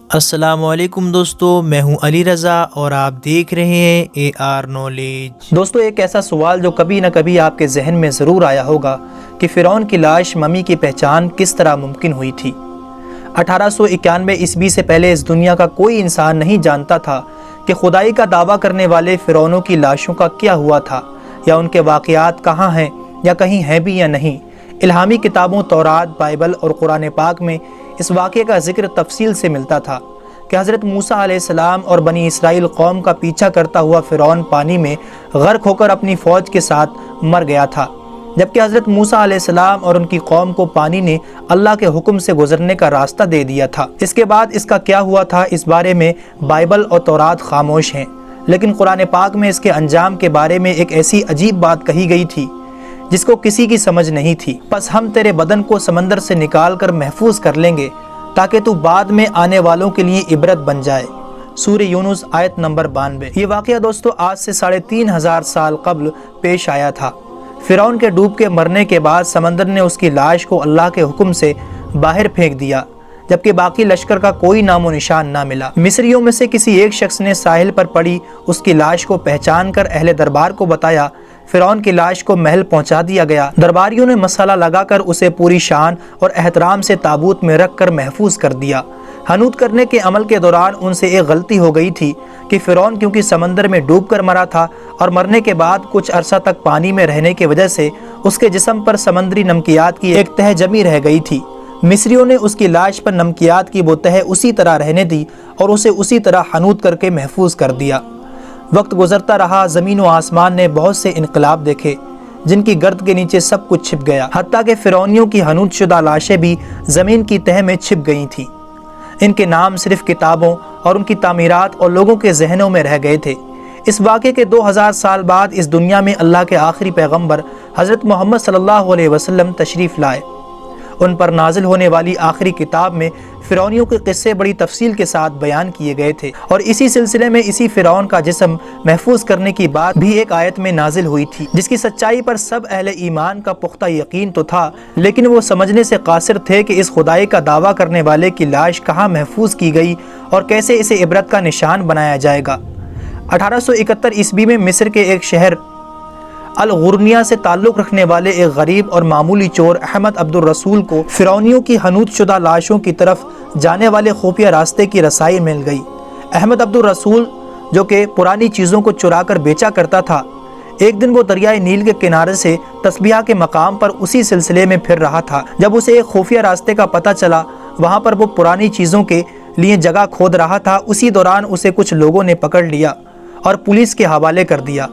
السلام علیکم دوستو، میں ہوں علی رضا اور آپ دیکھ رہے ہیں اے آر نالج۔ دوستو، ایک ایسا سوال جو کبھی نہ کبھی آپ کے ذہن میں ضرور آیا ہوگا کہ فرعون کی لاش ممی کی پہچان کس طرح ممکن ہوئی تھی۔ 1891 عیسوی سے پہلے اس دنیا کا کوئی انسان نہیں جانتا تھا کہ خدائی کا دعویٰ کرنے والے فرعونوں کی لاشوں کا کیا ہوا تھا، یا ان کے واقعات کہاں ہیں، یا کہیں ہیں بھی یا نہیں۔ الہامی کتابوں تورات، بائبل اور قرآن پاک میں اس واقعے کا ذکر تفصیل سے ملتا تھا کہ حضرت موسیٰ علیہ السلام اور بنی اسرائیل قوم کا پیچھا کرتا ہوا فرعون پانی میں غرق ہو کر اپنی فوج کے ساتھ مر گیا تھا، جبکہ حضرت موسیٰ علیہ السلام اور ان کی قوم کو پانی نے اللہ کے حکم سے گزرنے کا راستہ دے دیا تھا۔ اس کے بعد اس کا کیا ہوا تھا، اس بارے میں بائبل اور تورات خاموش ہیں، لیکن قرآن پاک میں اس کے انجام کے بارے میں ایک ایسی عجیب بات کہی گئی تھی جس کو کسی کی سمجھ نہیں تھی۔ پس ہم تیرے بدن کو سمندر سے نکال کر محفوظ کر لیں گے تاکہ تو بعد میں آنے والوں کے لیے عبرت بن جائے۔ سورہ یونس آیت نمبر 92۔ یہ واقعہ دوستو آج سے 3500 سال قبل پیش آیا تھا۔ فرعون کے ڈوب کے مرنے کے بعد سمندر نے اس کی لاش کو اللہ کے حکم سے باہر پھینک دیا، جبکہ باقی لشکر کا کوئی نام و نشان نہ ملا۔ مصریوں میں سے کسی ایک شخص نے ساحل پر پڑی اس کی لاش کو پہچان کر اہل دربار کو بتایا۔ فرعون کی لاش کو محل پہنچا دیا گیا۔ درباریوں نے مسالہ لگا کر اسے پوری شان اور احترام سے تابوت میں رکھ کر محفوظ کر دیا۔ حنوط کرنے کے عمل کے دوران ان سے ایک غلطی ہو گئی تھی کہ فرعون کیونکہ سمندر میں ڈوب کر مرا تھا اور مرنے کے بعد کچھ عرصہ تک پانی میں رہنے کی وجہ سے اس کے جسم پر سمندری نمکیات کی ایک تہہ جمی رہ گئی تھی۔ مصریوں نے اس کی لاش پر نمکیات کی وہ تہہ اسی طرح رہنے دی اور اسے اسی طرح حنوط کر کے محفوظ کر دیا۔ وقت گزرتا رہا، زمین و آسمان نے بہت سے انقلاب دیکھے جن کی گرد کے نیچے سب کچھ چھپ گیا، حتیٰ کہ فرعونیوں کی حنوط شدہ لاشیں بھی زمین کی تہہ میں چھپ گئی تھیں۔ ان کے نام صرف کتابوں اور ان کی تعمیرات اور لوگوں کے ذہنوں میں رہ گئے تھے۔ اس واقعے کے 2000 سال بعد اس دنیا میں اللہ کے آخری پیغمبر حضرت محمد صلی اللہ علیہ وسلم تشریف لائے۔ ان پر نازل ہونے والی آخری کتاب میں فرعونیوں کے قصے بڑی تفصیل کے ساتھ بیان کیے گئے تھے، اور اسی سلسلے میں اسی فرعون کا جسم محفوظ کرنے کی بات بھی ایک آیت میں نازل ہوئی تھی، جس کی سچائی پر سب اہل ایمان کا پختہ یقین تو تھا، لیکن وہ سمجھنے سے قاصر تھے کہ اس خدائی کا دعویٰ کرنے والے کی لاش کہاں محفوظ کی گئی اور کیسے اسے عبرت کا نشان بنایا جائے گا۔ 1871 عیسوی میں مصر کے ایک شہر الغرنیہ سے تعلق رکھنے والے ایک غریب اور معمولی چور احمد عبد الرسول کو فرعونیوں کی حنوط شدہ لاشوں کی طرف جانے والے خفیہ راستے کی رسائی مل گئی۔ احمد عبد الرسول، جو کہ پرانی چیزوں کو چرا کر بیچا کرتا تھا، ایک دن وہ دریائے نیل کے کنارے سے تسبیحہ کے مقام پر اسی سلسلے میں پھر رہا تھا۔ جب اسے ایک خفیہ راستے کا پتہ چلا، وہاں پر وہ پرانی چیزوں کے لیے جگہ کھود رہا تھا، اسی دوران اسے کچھ لوگوں نے پکڑ لیا اور پولیس کے حوالے کر دیا۔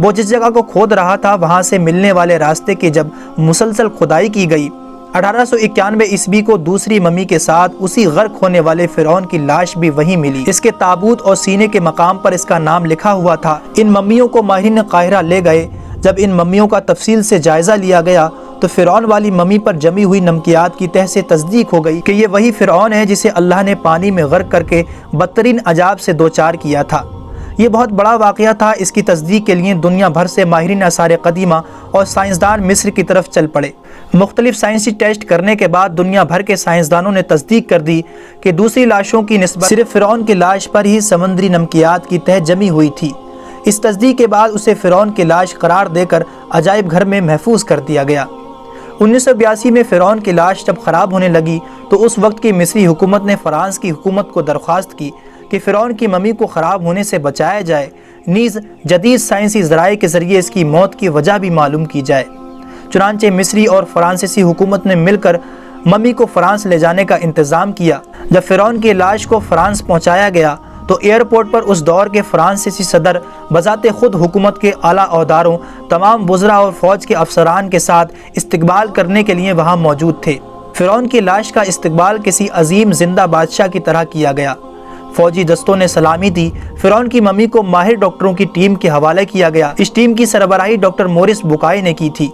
وہ جس جگہ کو کھود رہا تھا وہاں سے ملنے والے راستے کی جب مسلسل کھدائی کی گئی، 1891 عیسوی کو دوسری ممی کے ساتھ اسی غرق ہونے والے فرعون کی لاش بھی وہیں ملی۔ اس کے تابوت اور سینے کے مقام پر اس کا نام لکھا ہوا تھا۔ ان ممیوں کو ماہرین قاہرہ لے گئے۔ جب ان ممیوں کا تفصیل سے جائزہ لیا گیا تو فرعون والی ممی پر جمی ہوئی نمکیات کی تہ سے تصدیق ہو گئی کہ یہ وہی فرعون ہے جسے اللہ نے پانی میں غرق کر کے بدترین عذاب سے دوچار کیا تھا۔ یہ بہت بڑا واقعہ تھا۔ اس کی تصدیق کے لیے دنیا بھر سے ماہرین آثار قدیمہ اور سائنسدان مصر کی طرف چل پڑے۔ مختلف سائنسی ٹیسٹ کرنے کے بعد دنیا بھر کے سائنسدانوں نے تصدیق کر دی کہ دوسری لاشوں کی نسبت صرف فرعون کی لاش پر ہی سمندری نمکیات کی تہ جمی ہوئی تھی۔ اس تصدیق کے بعد اسے فرعون کی لاش قرار دے کر عجائب گھر میں محفوظ کر دیا گیا۔ 1982 میں فرعون کی لاش جب خراب ہونے لگی تو اس وقت کی مصری حکومت نے فرانس کی حکومت کو درخواست کی کہ فرعون کی ممی کو خراب ہونے سے بچایا جائے، نیز جدید سائنسی ذرائع کے ذریعے اس کی موت کی وجہ بھی معلوم کی جائے۔ چنانچہ مصری اور فرانسیسی حکومت نے مل کر ممی کو فرانس لے جانے کا انتظام کیا۔ جب فرعون کی لاش کو فرانس پہنچایا گیا تو ایئرپورٹ پر اس دور کے فرانسیسی صدر بذات خود حکومت کے اعلیٰ عہدیداروں، تمام وزراء اور فوج کے افسران کے ساتھ استقبال کرنے کے لیے وہاں موجود تھے۔ فرعون کی لاش کا استقبال کسی عظیم زندہ بادشاہ کی طرح کیا گیا۔ فوجی دستوں نے سلامی دی۔ فرعون کی ممی کو ماہر ڈاکٹروں کی ٹیم کے حوالے کیا گیا۔ اس ٹیم کی سربراہی ڈاکٹر مورس بکائی نے کی تھی۔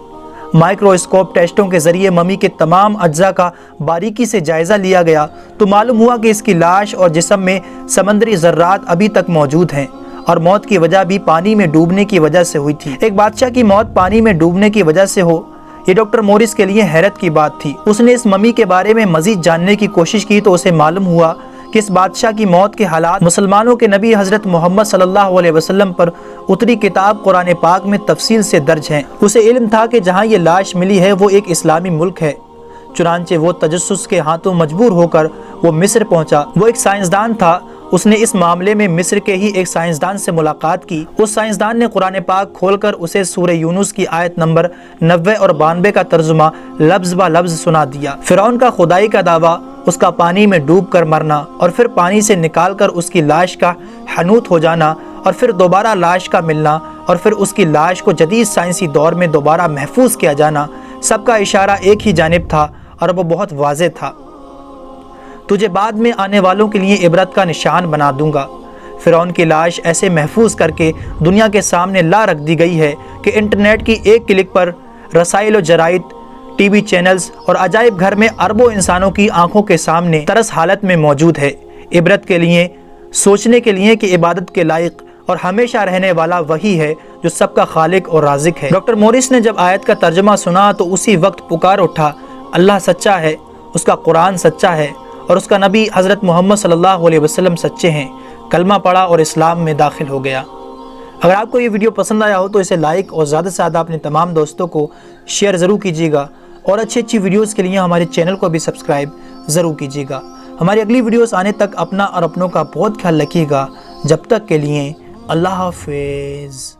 مائکرواسکوپ ٹیسٹوں کے ذریعے ممی کے تمام اجزاء کا باریکی سے جائزہ لیا گیا تو معلوم ہوا کہ اس کی لاش اور جسم میں سمندری ذرات ابھی تک موجود ہیں اور موت کی وجہ بھی پانی میں ڈوبنے کی وجہ سے ہوئی تھی۔ ایک بادشاہ کی موت پانی میں ڈوبنے کی وجہ سے ہو، یہ ڈاکٹر مورس کے لیے حیرت کی بات تھی۔ اس نے اس ممی کے بارے میں مزید جاننے کی کوشش کی تو اسے معلوم ہوا کہ اس بادشاہ کی موت کے حالات مسلمانوں کے نبی حضرت محمد صلی اللہ علیہ وسلم پر اتری کتاب قرآن پاک میں تفصیل سے درج ہیں۔ اسے علم تھا کہ جہاں یہ لاش ملی ہے وہ ایک اسلامی ملک ہے، چنانچہ وہ تجسس کے ہاتھوں مجبور ہو کر وہ مصر پہنچا۔ وہ ایک سائنسدان تھا، اس نے اس معاملے میں مصر کے ہی ایک سائنسدان سے ملاقات کی۔ اس سائنسدان نے قرآن پاک کھول کر اسے سورہ یونس کی آیت نمبر 90 اور 92 کا ترجمہ لفظ با لفظ سنا دیا۔ فرعون کا خدائی کا دعویٰ، اس کا پانی میں ڈوب کر مرنا اور پھر پانی سے نکال کر اس کی لاش کا حنوط ہو جانا اور پھر دوبارہ لاش کا ملنا اور پھر اس کی لاش کو جدید سائنسی دور میں دوبارہ محفوظ کیا جانا، سب کا اشارہ ایک ہی جانب تھا اور وہ بہت واضح تھا۔ تجھے بعد میں آنے والوں کے لیے عبرت کا نشان بنا دوں گا۔ فرعون کی لاش ایسے محفوظ کر کے دنیا کے سامنے لا رکھ دی گئی ہے کہ انٹرنیٹ کی ایک کلک پر رسائل و جرائد، ٹی وی چینلز اور عجائب گھر میں اربوں انسانوں کی آنکھوں کے سامنے ترس حالت میں موجود ہے، عبرت کے لیے، سوچنے کے لیے کہ عبادت کے لائق اور ہمیشہ رہنے والا وہی ہے جو سب کا خالق اور رازق ہے۔ ڈاکٹر مورس نے جب آیت کا ترجمہ سنا تو اسی وقت پکار اٹھا، اللہ سچا ہے، اس کا قرآن سچا ہے اور اس کا نبی حضرت محمد صلی اللہ علیہ وسلم سچے ہیں۔ کلمہ پڑھا اور اسلام میں داخل ہو گیا۔ اگر آپ کو یہ ویڈیو پسند آیا ہو تو اسے لائک اور زیادہ سے زیادہ اپنے تمام دوستوں کو شیئر ضرور کیجیے گا، اور اچھی ویڈیوز کے لیے ہمارے چینل کو بھی سبسکرائب ضرور کیجیے گا۔ ہماری اگلی ویڈیوز آنے تک اپنا اور اپنوں کا بہت خیال رکھیے گا۔ جب تک کے لیے اللہ حافظ۔